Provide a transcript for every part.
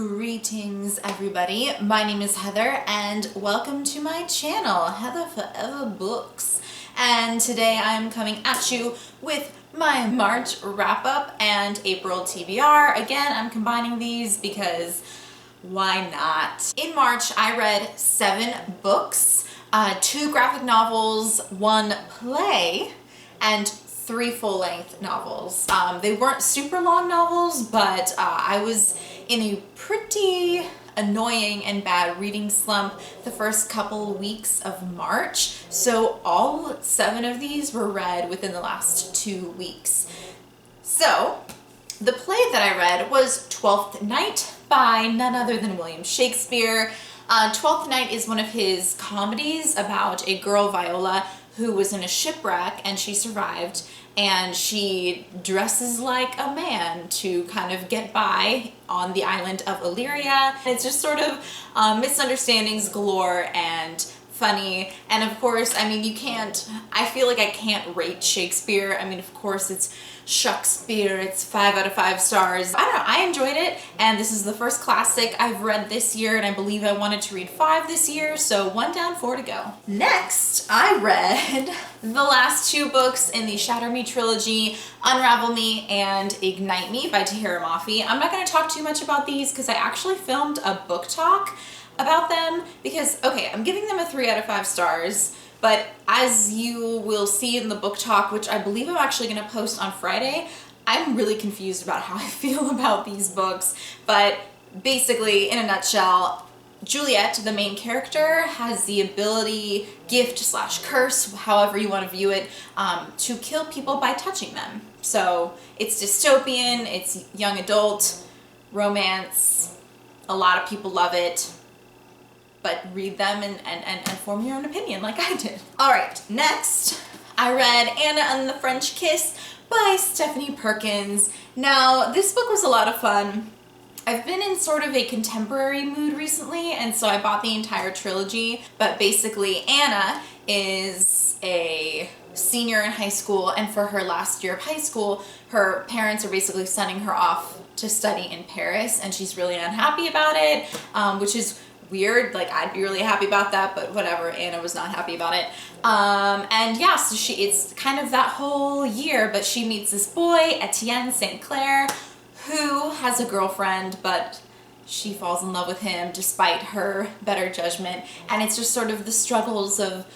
Greetings everybody, my name is Heather and welcome to my channel, Heather Forever Books. And today I'm coming at you with my March wrap-up and April TBR. Again, I'm combining these because why not? In March, I read 7 books, 2 graphic novels, 1 play, and 3 full-length novels. They weren't super long novels, but I was in a pretty annoying and bad reading slump the first couple weeks of March. So all 7 of these were read within the last 2 weeks. So the play that I read was Twelfth Night by none other than William Shakespeare. Twelfth Night is one of his comedies about a girl, Viola, who was in a shipwreck and she survived, and she dresses like a man to kind of get by on the island of Illyria. It's just sort of misunderstandings galore and funny. And of course, I mean, I feel like I can't rate Shakespeare. I mean, of course, it's Shakespeare, it's 5 out of 5 stars. I don't know, I enjoyed it, and this is the first classic I've read this year, and I believe I wanted to read 5 this year, so 1 down, 4 to go. Next, I read the last 2 books in the Shatter Me trilogy, Unravel Me and Ignite Me by Tahira Mafi. I'm not going to talk too much about these because I actually filmed a book talk about them because, okay, I'm giving them a 3 out of 5 stars. But as you will see in the book talk, which I believe I'm actually going to post on Friday, I'm really confused about how I feel about these books. But basically, in a nutshell, Juliet, the main character, has the ability, gift / curse, however you want to view it, to kill people by touching them. So it's dystopian, it's young adult, romance, a lot of people love it. But read them and form your own opinion like I did. All right, next, I read Anna and the French Kiss by Stephanie Perkins. Now, this book was a lot of fun. I've been in sort of a contemporary mood recently, and so I bought the entire trilogy. But basically, Anna is a senior in high school, and for her last year of high school, her parents are basically sending her off to study in Paris, and she's really unhappy about it, which is weird. Like, I'd be really happy about that, but whatever, Anna was not happy about it. And yeah, so it's kind of that whole year, but she meets this boy, Etienne St. Clair, who has a girlfriend, but she falls in love with him despite her better judgment. And it's just sort of the struggles of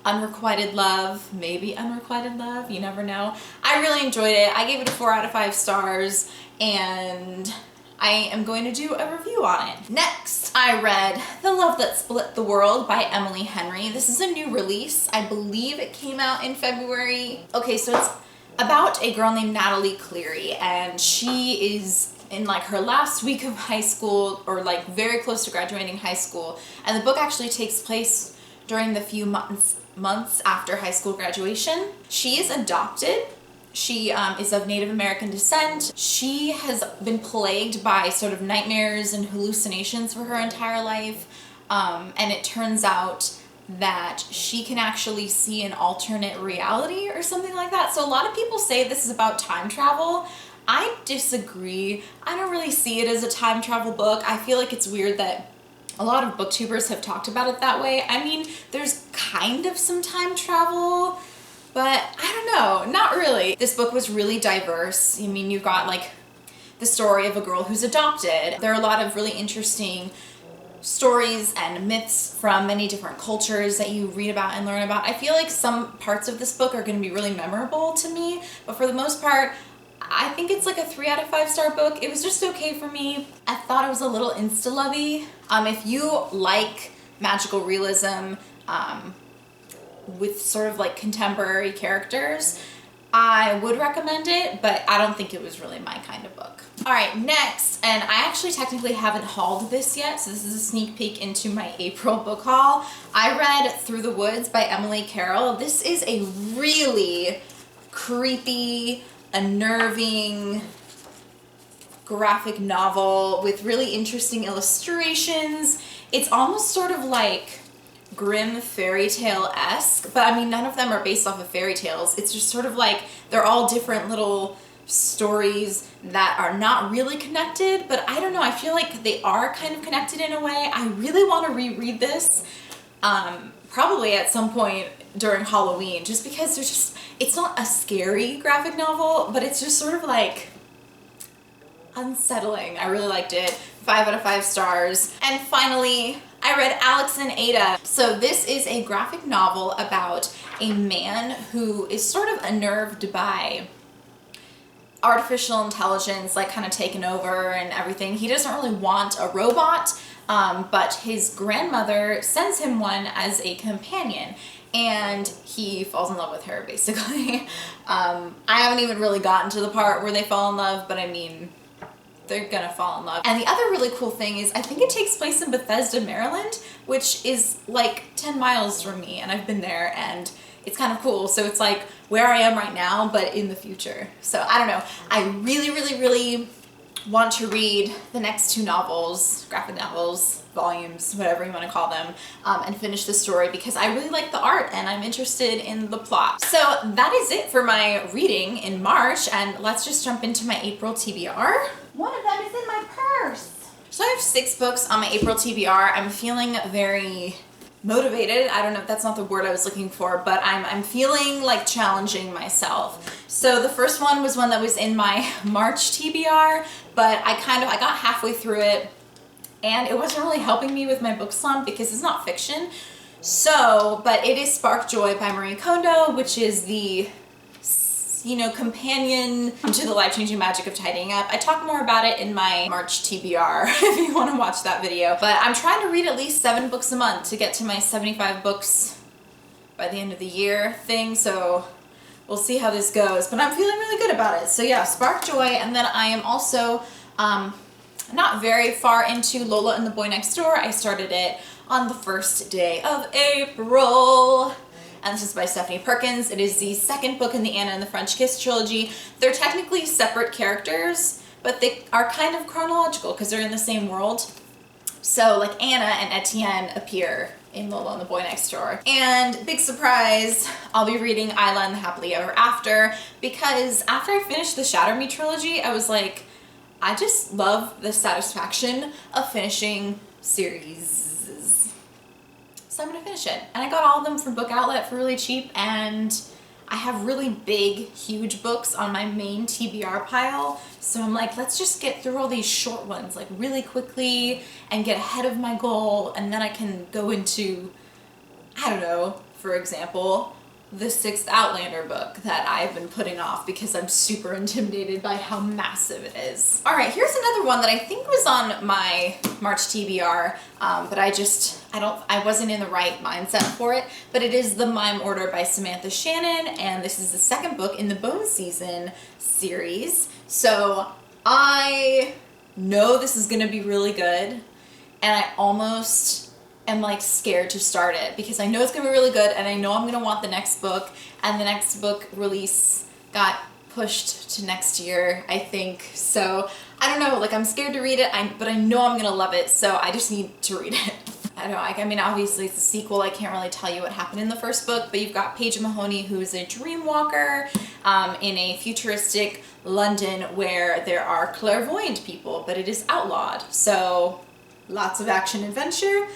unrequited love, maybe unrequited love, you never know. I really enjoyed it. I gave it a 4 out of 5 stars, and I am going to do a review on it. Next, I read The Love That Split the World by Emily Henry. This is a new release. I believe it came out in February. Okay, so it's about a girl named Natalie Cleary, and she is in like her last week of high school, or like very close to graduating high school, and the book actually takes place during the few months after high school graduation. She is adopted. She is of Native American descent. She has been plagued by sort of nightmares and hallucinations for her entire life. And it turns out that she can actually see an alternate reality or something like that. So a lot of people say this is about time travel. I disagree. I don't really see it as a time travel book. I feel like it's weird that a lot of booktubers have talked about it that way. I mean, there's kind of some time travel, but I don't know, not really. This book was really diverse. I mean, you've got like the story of a girl who's adopted. There are a lot of really interesting stories and myths from many different cultures that you read about and learn about. I feel like some parts of this book are going to be really memorable to me, but for the most part, I think it's like a 3 out of 5 star book. It was just okay for me. I thought it was a little insta-lovey. If you like magical realism, with sort of like contemporary characters, I would recommend it, but I don't think it was really my kind of book. All right, next, and I actually technically haven't hauled this yet, so this is a sneak peek into my April book haul. I read Through the Woods by Emily Carroll. This is a really creepy, unnerving graphic novel with really interesting illustrations. It's almost sort of like grim fairy tale-esque, but I mean, none of them are based off of fairy tales. It's just sort of like they're all different little stories that are not really connected, but I don't know, I feel like they are kind of connected in a way. I really want to reread this, probably at some point during Halloween, just because it's not a scary graphic novel, but it's just sort of like unsettling. I really liked it. 5 out of 5 stars. And finally, I read Alex and Ada. So this is a graphic novel about a man who is sort of unnerved by artificial intelligence, like kind of taken over and everything. He doesn't really want a robot, but his grandmother sends him one as a companion, and he falls in love with her, basically. I haven't even really gotten to the part where they fall in love, but I mean, they're gonna fall in love. And the other really cool thing is I think it takes place in Bethesda, Maryland, which is like 10 miles from me, and I've been there, and it's kind of cool. So it's like where I am right now, but in the future. So I don't know. I really, really, really want to read the next 2 novels, graphic novels, volumes, whatever you want to call them, and finish the story because I really like the art and I'm interested in the plot. So that is it for my reading in March, and let's just jump into my April TBR. One of them is in my purse. So I have 6 books on my April TBR. I'm feeling very motivated. I don't know if that's not the word I was looking for, but I'm feeling like challenging myself. So the first one was one that was in my March TBR, but I got halfway through it and it wasn't really helping me with my book slump because it's not fiction. So, but it is Spark Joy by Marie Kondo, which is the, you know, companion to the life-changing magic of tidying up. I talk more about it in my March TBR if you want to watch that video. But I'm trying to read at least 7 books a month to get to my 75 books by the end of the year thing. So we'll see how this goes. But I'm feeling really good about it. So yeah, Spark Joy. And then I am also not very far into Lola and the Boy Next Door. I started it on the first day of April. And this is by Stephanie Perkins. It is the second book in the Anna and the French Kiss trilogy. They're technically separate characters, but they are kind of chronological because they're in the same world. So like Anna and Etienne appear in Lola and the Boy Next Door. And big surprise, I'll be reading Isla and the Happily Ever After because after I finished the Shatter Me trilogy, I was like, I just love the satisfaction of finishing series. So I'm gonna finish it. And I got all of them from Book Outlet for really cheap, and I have really big, huge books on my main TBR pile. So I'm like, let's just get through all these short ones like really quickly and get ahead of my goal, and then I can go into, I don't know, for example, the 6th Outlander book that I've been putting off because I'm super intimidated by how massive it is. All right, here's another one that I think was on my March TBR, but I wasn't in the right mindset for it, but it is The Mime Order by Samantha Shannon, and this is the 2nd book in the Bone Season series. So I know this is gonna be really good, and I almost am like scared to start it because I know it's gonna be really good and I know I'm gonna want the next book, and the next book release got pushed to next year, I think. So I don't know, like I'm scared to read it, but I know I'm gonna love it, so I just need to read it. I don't know, I mean obviously it's a sequel, I can't really tell you what happened in the first book, but you've got Paige Mahoney, who is a dream walker in a futuristic London where there are clairvoyant people, but it is outlawed. So lots of action adventure,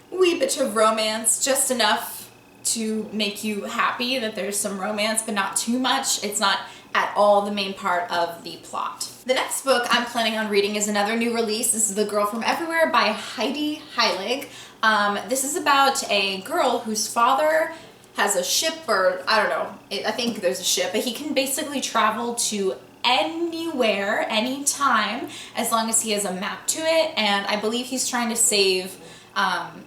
wee bit of romance, just enough to make you happy that there's some romance, but not too much. It's not at all the main part of the plot. The next book I'm planning on reading is another new release. This is The Girl from Everywhere by Heidi Heilig. This is about a girl whose father has a ship, or I don't know, I think there's a ship, but he can basically travel to anywhere, anytime, as long as he has a map to it, and I believe he's trying to save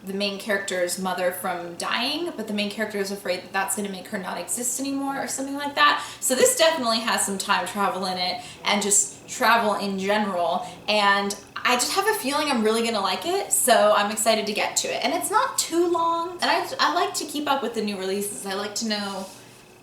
the main character's mother from dying, but the main character is afraid that that's going to make her not exist anymore or something like that. So this definitely has some time travel in it and just travel in general, and I just have a feeling I'm really going to like it, so I'm excited to get to it. And it's not too long, and I like to keep up with the new releases. I like to know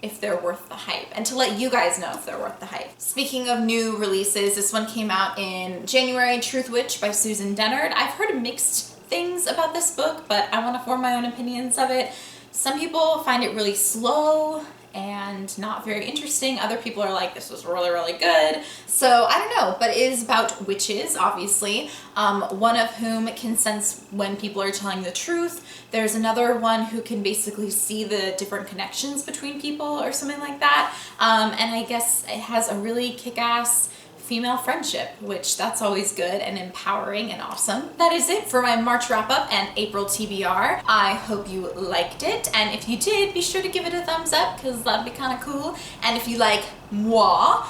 if they're worth the hype and to let you guys know if they're worth the hype. Speaking of new releases, this one came out in January, Truth Witch by Susan Dennard. I've heard mixed things about this book, but I want to form my own opinions of it. Some people find it really slow and not very interesting. Other people are like, this was really, really good. So I don't know, but it is about witches, obviously. One of whom can sense when people are telling the truth. There's another one who can basically see the different connections between people or something like that. And I guess it has a really kick-ass female friendship, which that's always good and empowering and awesome. That is it for my March wrap up and April TBR. I hope you liked it, and if you did, be sure to give it a thumbs up because that'd be kind of cool. And if you like moi,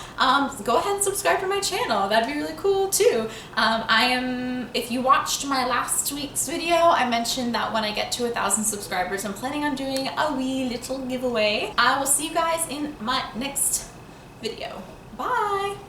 go ahead and subscribe to my channel. That'd be really cool too. If you watched my last week's video, I mentioned that when I get to 1,000 subscribers, I'm planning on doing a wee little giveaway. I will see you guys in my next video. Bye!